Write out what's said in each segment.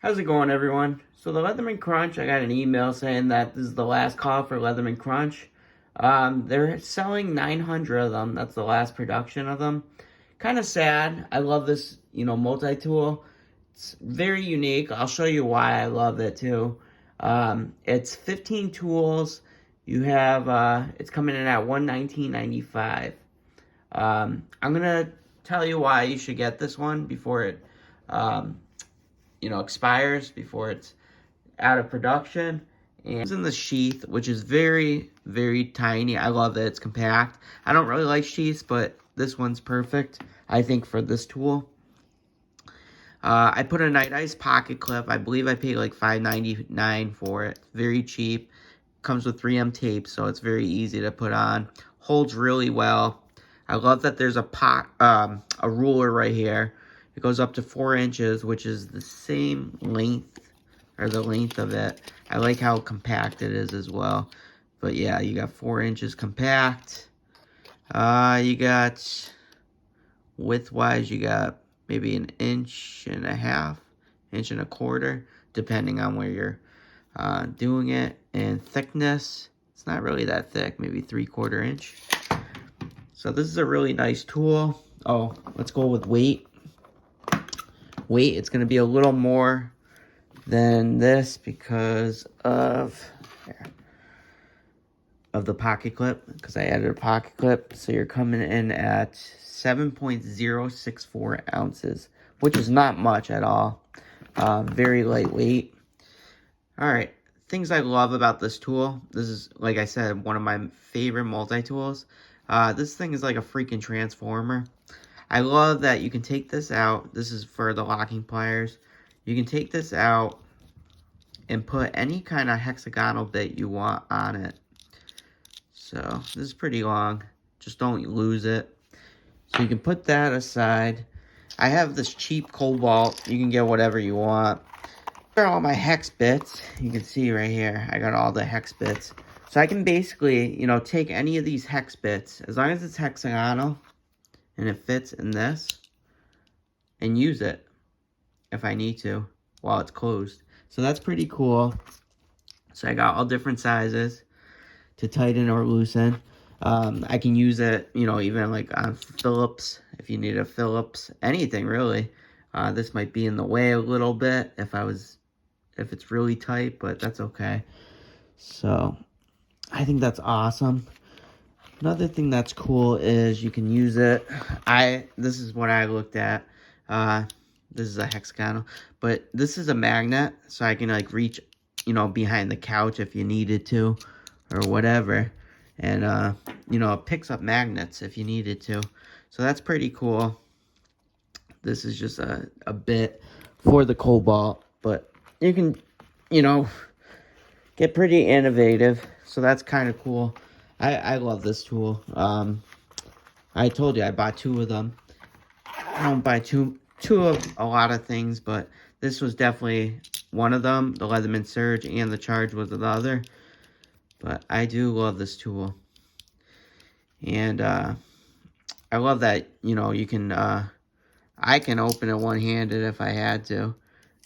How's it going, everyone? So the Leatherman Crunch, I got an email saying that this is the last call for Leatherman Crunch. They're selling 900 of them. That's the last production of them. Kind of sad. I love this, multi-tool. It's very unique. I'll show you why I love it too. It's 15 tools. You have, it's coming in at $119.95. I'm gonna tell you why you should get this one before it, um, expires, before it's out of production. And it's in the sheath, which is very, very tiny. I love it. It's compact. I don't really like sheaths, but this one's perfect, I think, for this tool. I put a Night Ice pocket clip. I believe I paid like $5.99 for it. Very cheap. Comes with 3M tape, so it's very easy to put on. Holds really well. I love that there's a ruler right here. It goes up to 4 inches, which is the same length, or the length of it. I like how compact it is as well. But yeah, you got 4 inches compact. You got, width-wise, you got maybe 1.5 inch and a quarter, depending on where you're doing it. And thickness, it's not really that thick, maybe 3/4 inch. So this is a really nice tool. Oh, let's go with weight. Weight, it's going to be a little more than this because of the pocket clip, because I added a pocket clip. So you're coming in at 7.064 ounces, which is not much at all. Very lightweight. All right, things I love about this tool. This is, like I said, one of my favorite multi-tools. This thing is like a freaking transformer. I love that you can take this out. This is for the locking pliers. You can take this out and put any kind of hexagonal bit you want on it. So this is pretty long. Just don't lose it. So you can put that aside. I have this cheap cobalt. You can get whatever you want. Here are all my hex bits. You can see right here, I got all the hex bits. So I can basically, take any of these hex bits, as long as it's hexagonal and it fits in this, and use it if I need to while it's closed. So that's pretty cool. So I got all different sizes to tighten or loosen. I can use it, even like on Phillips, if you need a Phillips, anything really. This might be in the way a little bit if it's really tight, but that's okay. So I think that's awesome. Another thing that's cool is you can use it. This is what I looked at. This is a hexagonal, but this is a magnet, so I can like reach, behind the couch if you needed to, or whatever. And it picks up magnets if you needed to. So that's pretty cool. This is just a bit for the cobalt, but you can, get pretty innovative. So that's kind of cool. I love this tool. I told you I bought 2 of them. I don't buy two of a lot of things, but this was definitely one of them. The Leatherman Surge and the Charge was the other. But I do love this tool. And I love that, you can, I can open it one-handed if I had to.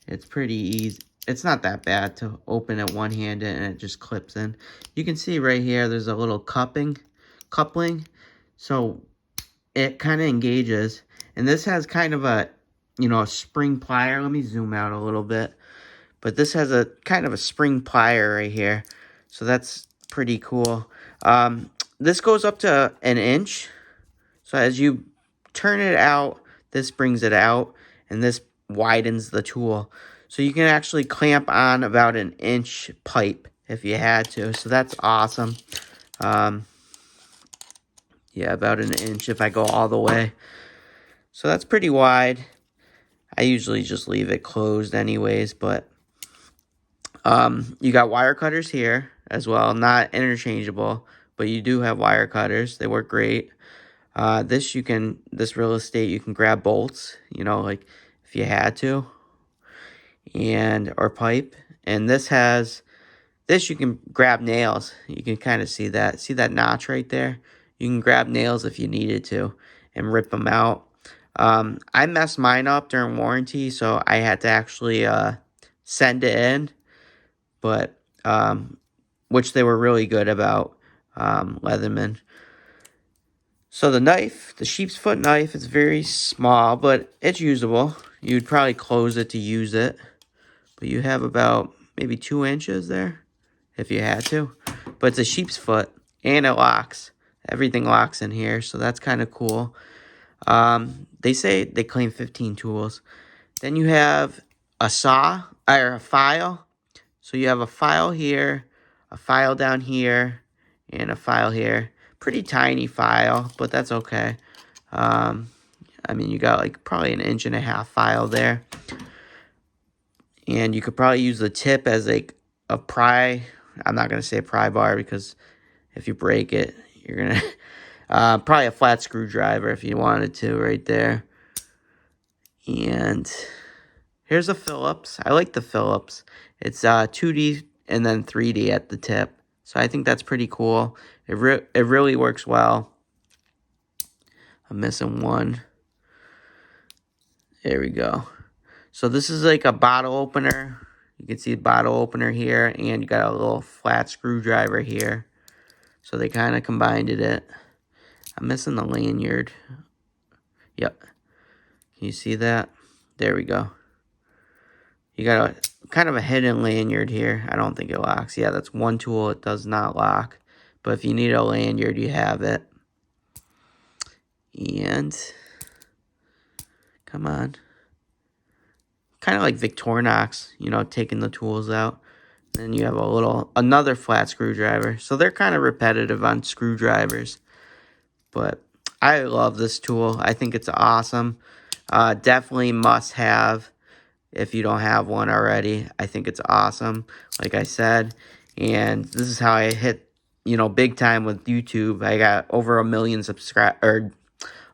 It's pretty easy. It's not that bad to open it one-handed and it just clips in. You can see right here, there's a little coupling. So it kind of engages. And this has kind of a, a spring plier. Let me zoom out a little bit. But this has a kind of a spring plier right here. So that's pretty cool. This goes up to 1 inch. So as you turn it out, this brings it out. And this widens the tool. So you can actually clamp on about 1 inch pipe if you had to. So that's awesome. Yeah, about 1 inch if I go all the way. So that's pretty wide. I usually just leave it closed anyways, but you got wire cutters here as well. Not interchangeable, but you do have wire cutters. They work great. This real estate, you can grab bolts, like if you had to, or pipe. And this you can grab nails. You can kind of see that notch right there. You can grab nails if you needed to and rip them out. I messed mine up during warranty, so I had to actually send it in, but which they were really good about, Leatherman. So the knife, the sheep's foot knife, is very small, but it's usable. You'd probably close it to use it, but you have about maybe 2 inches there if you had to. But it's a sheep's foot, and it locks. Everything locks in here, so that's kind of cool. They say they claim 15 tools. Then you have a saw, or a file. So you have a file here, a file down here, and a file here. Pretty tiny file, but that's okay. I mean, you got like probably 1.5 inch file there. And you could probably use the tip as like a pry. I'm not going to say pry bar because if you break it, you're going to... probably a flat screwdriver if you wanted to right there. And here's a Phillips. I like the Phillips. It's 2D and then 3D at the tip. So I think that's pretty cool. It really works well. I'm missing one. There we go. So this is like a bottle opener. You can see the bottle opener here, and you got a little flat screwdriver here. So they kind of combined it. I'm missing the lanyard. Yep. Can you see that? There we go. You got a kind of a hidden lanyard here. I don't think it locks. Yeah, that's one tool. It does not lock. But if you need a lanyard, you have it. And come on. Kind of like Victorinox, you know, taking the tools out. Then you have another flat screwdriver. So they're kind of repetitive on screwdrivers. But I love this tool. I think it's awesome. Definitely must have if you don't have one already. I think it's awesome, like I said. And this is how I hit, you know, big time with YouTube. I got over 1 million or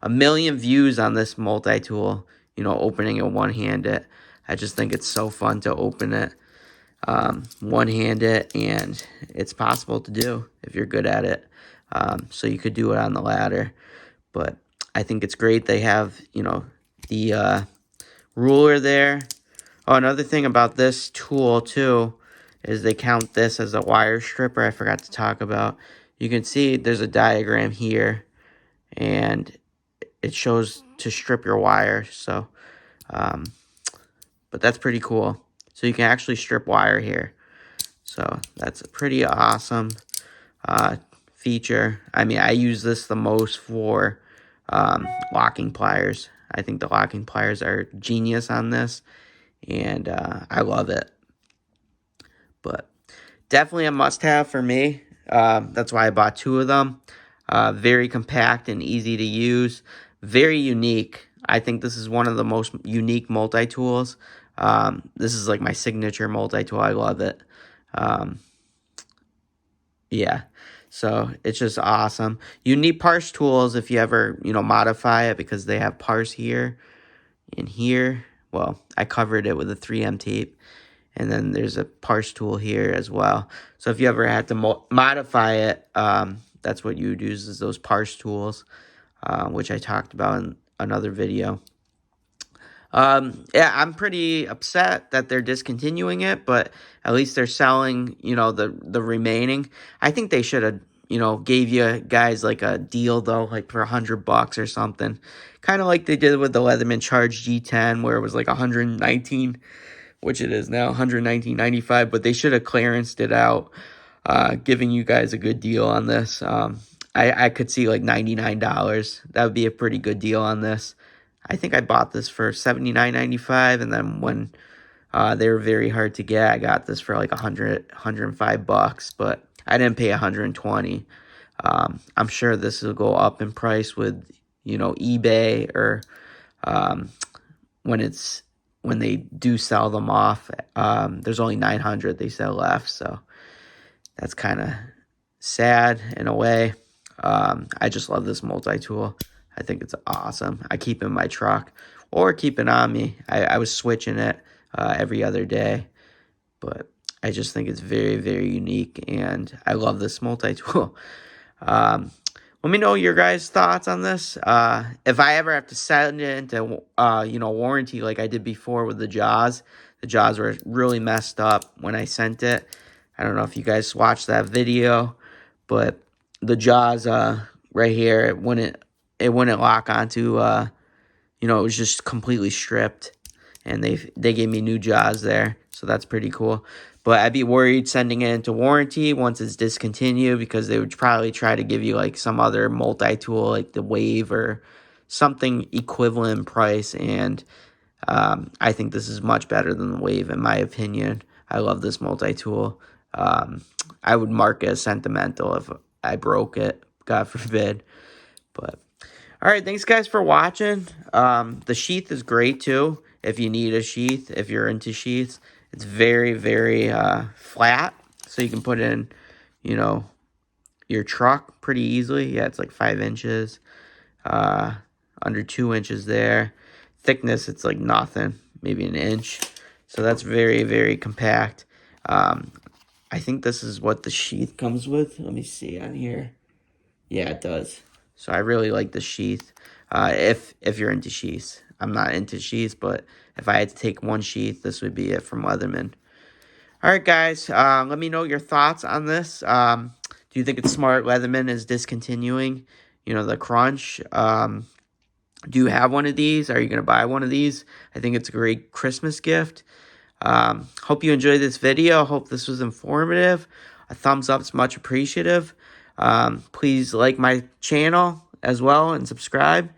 1 million views on this multi-tool, you know, opening it one-handed. I just think it's so fun to open it one-handed, and it's possible to do if you're good at it. So you could do it on the ladder. But I think it's great they have, you know, the ruler there. Oh, another thing about this tool, too, is they count this as a wire stripper. I forgot to talk about. You can see there's a diagram here, and it shows to strip your wire. So, but that's pretty cool. So you can actually strip wire here. So that's a pretty awesome feature. I mean, I use this the most for locking pliers. I think the locking pliers are genius on this, and I love it. But definitely a must-have for me. That's why I bought 2 of them. Very compact and easy to use. Very unique. I think this is one of the most unique multi-tools. This is like my signature multi-tool. I love it. Yeah. So it's just awesome. You need parse tools if you ever, you know, modify it, because they have parse here and here. Well, I covered it with a 3M tape. And then there's a parse tool here as well. So if you ever had to modify it, that's what you would use, is those parse tools, which I talked about in another video. Yeah, I'm pretty upset that they're discontinuing it, but at least they're selling, you know, the remaining. I think they should have, you know, gave you guys like a deal though, like for $100 or something. Kind of like they did with the Leatherman Charge G10, where it was like 119, which it is now, 119.95, but they should have clearanced it out, giving you guys a good deal on this. I could see like $99. That would be a pretty good deal on this. I think I bought this for $79.95, and then when they were very hard to get, I got this for like $105, but I didn't pay $120. I'm sure this will go up in price with, you know, eBay, or when they do sell them off. There's only 900 they sell left, so that's kind of sad in a way. I just love this multi-tool. I think it's awesome. I keep it in my truck or keep it on me. I was switching it every other day, but I just think it's very, very unique, and I love this multi-tool. Let me know your guys' thoughts on this. If I ever have to send it into, warranty like I did before with the jaws were really messed up when I sent it. I don't know if you guys watched that video, but the jaws, right here, it wouldn't lock onto, it was just completely stripped, and they gave me new jaws there, so that's pretty cool. But I'd be worried sending it into warranty once it's discontinued, because they would probably try to give you like some other multi-tool like the Wave or something equivalent price, and I think this is much better than the Wave in my opinion. I love this multi-tool. I would mark it as sentimental if I broke it, God forbid. But all right, thanks guys for watching. The sheath is great too. If you need a sheath, if you're into sheaths, it's very, very flat, so you can put in, your truck pretty easily. Yeah, it's like 5 inches, under 2 inches there. Thickness, it's like nothing, maybe an inch. So that's very, very compact. I think this is what the sheath comes with. Let me see on here. Yeah, it does. So I really like the sheath. If you're into sheaths. I'm not into sheaths, but if I had to take one sheath, this would be it from Leatherman. All right, guys. Let me know your thoughts on this. Do you think it's smart Leatherman is discontinuing, the crunch? Do you have one of these? Are you going to buy one of these? I think it's a great Christmas gift. Hope you enjoyed this video. Hope this was informative. A thumbs up is much appreciative. Please like my channel as well and subscribe.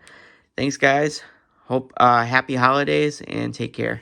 Thanks, guys. Hope happy holidays and take care.